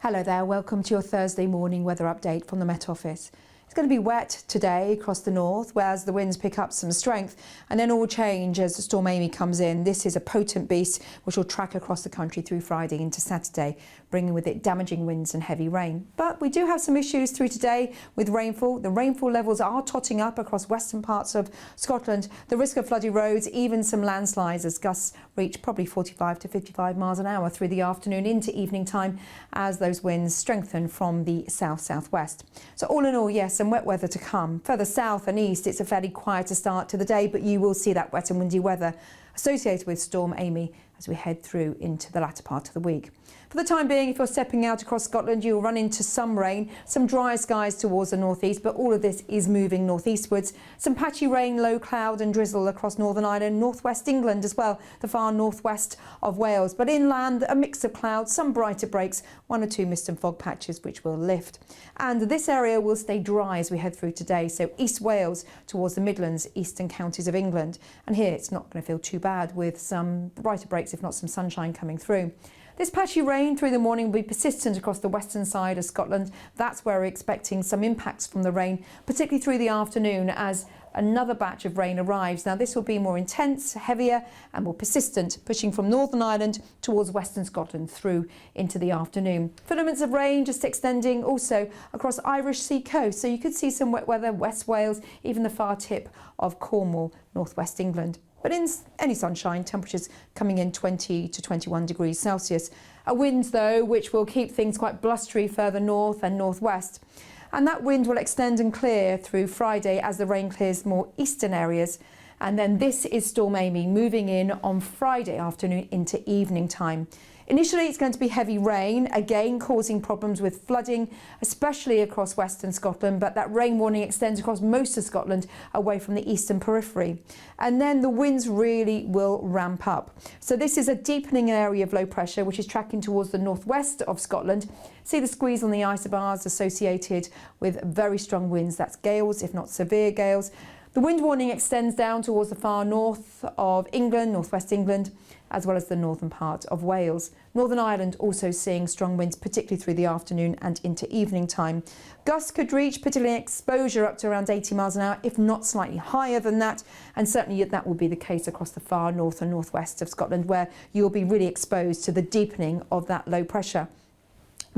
Hello there, welcome to your Thursday morning weather update from the Met Office. It's going to be wet today across the north, whereas the winds pick up some strength and then all change as Storm Amy comes in. This is a potent beast which will track across the country through Friday into Saturday, bringing with it damaging winds and heavy rain. But we do have some issues through today with rainfall. The rainfall levels are totting up across western parts of Scotland. The risk of flooded roads, even some landslides as gusts reach probably 45 to 55 miles an hour through the afternoon into evening time as those winds strengthen from the south-southwest. So all in all, yes, some wet weather to come. Further south and east, it's a fairly quieter start to the day, but you will see that wet and windy weather associated with Storm Amy as we head through into the latter part of the week. For the time being, if you're stepping out across Scotland, you'll run into some rain, some dry skies towards the northeast, but all of this is moving northeastwards. Some patchy rain, low cloud and drizzle across Northern Ireland, northwest England as well, the far northwest of Wales. But inland, a mix of clouds, some brighter breaks, one or two mist and fog patches which will lift. And this area will stay dry as we head through today, so East Wales towards the Midlands, eastern counties of England. And here it's not going to feel too bad with some brighter breaks, if not some sunshine coming through. This patchy rain through the morning will be persistent across the western side of Scotland. That's where we're expecting some impacts from the rain, particularly through the afternoon as another batch of rain arrives. Now this will be more intense, heavier and more persistent, pushing from Northern Ireland towards western Scotland through into the afternoon. Filaments of rain just extending also across Irish Sea coast, so you could see some wet weather, West Wales, even the far tip of Cornwall, northwest England. But in any sunshine, temperatures coming in 20 to 21 degrees Celsius. A wind, though, which will keep things quite blustery further north and northwest. And that wind will extend and clear through Friday as the rain clears more eastern areas. And then this is Storm Amy moving in on Friday afternoon into evening time. Initially, it's going to be heavy rain, again causing problems with flooding, especially across western Scotland, but that rain warning extends across most of Scotland away from the eastern periphery. And then the winds really will ramp up. So this is a deepening area of low pressure, which is tracking towards the northwest of Scotland. See the squeeze on the isobars associated with very strong winds. That's gales, if not severe gales. The wind warning extends down towards the far north of England, northwest England, as well as the northern part of Wales. Northern Ireland also seeing strong winds, particularly through the afternoon and into evening time. Gusts could reach, particularly exposure, up to around 80 miles an hour, if not slightly higher than that. And certainly that will be the case across the far north and northwest of Scotland, where you'll be really exposed to the deepening of that low pressure.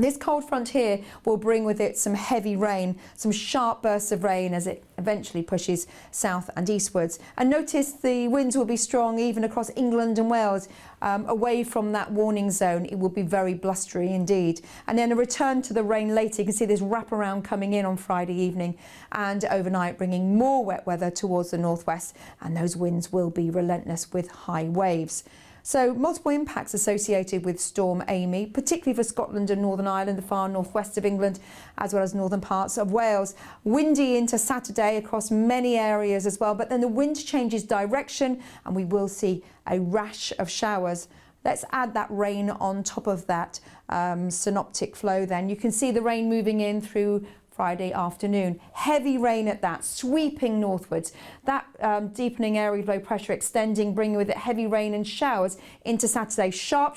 This cold front here will bring with it some heavy rain, some sharp bursts of rain as it eventually pushes south and eastwards. And notice the winds will be strong even across England and Wales. Away from that warning zone, it will be very blustery indeed. And then a return to the rain later. You can see this wraparound coming in on Friday evening and overnight, bringing more wet weather towards the northwest. And those winds will be relentless with high waves. So multiple impacts associated with Storm Amy, particularly for Scotland and Northern Ireland, the far northwest of England, as well as northern parts of Wales. Windy into Saturday across many areas as well, but then the wind changes direction and we will see a rash of showers. Let's add that rain on top of that synoptic flow then. You can see the rain moving in through Friday afternoon. Heavy rain at that, sweeping northwards. That deepening area of low pressure extending, bringing with it heavy rain and showers into Saturday. Sharp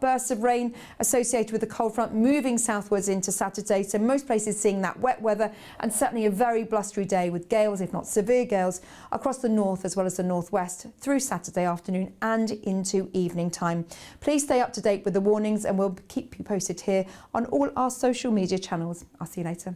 bursts of rain associated with the cold front moving southwards into Saturday. So most places seeing that wet weather and certainly a very blustery day with gales, if not severe gales, across the north as well as the northwest through Saturday afternoon and into evening time. Please stay up to date with the warnings and we'll keep you posted here on all our social media channels. I'll see you later.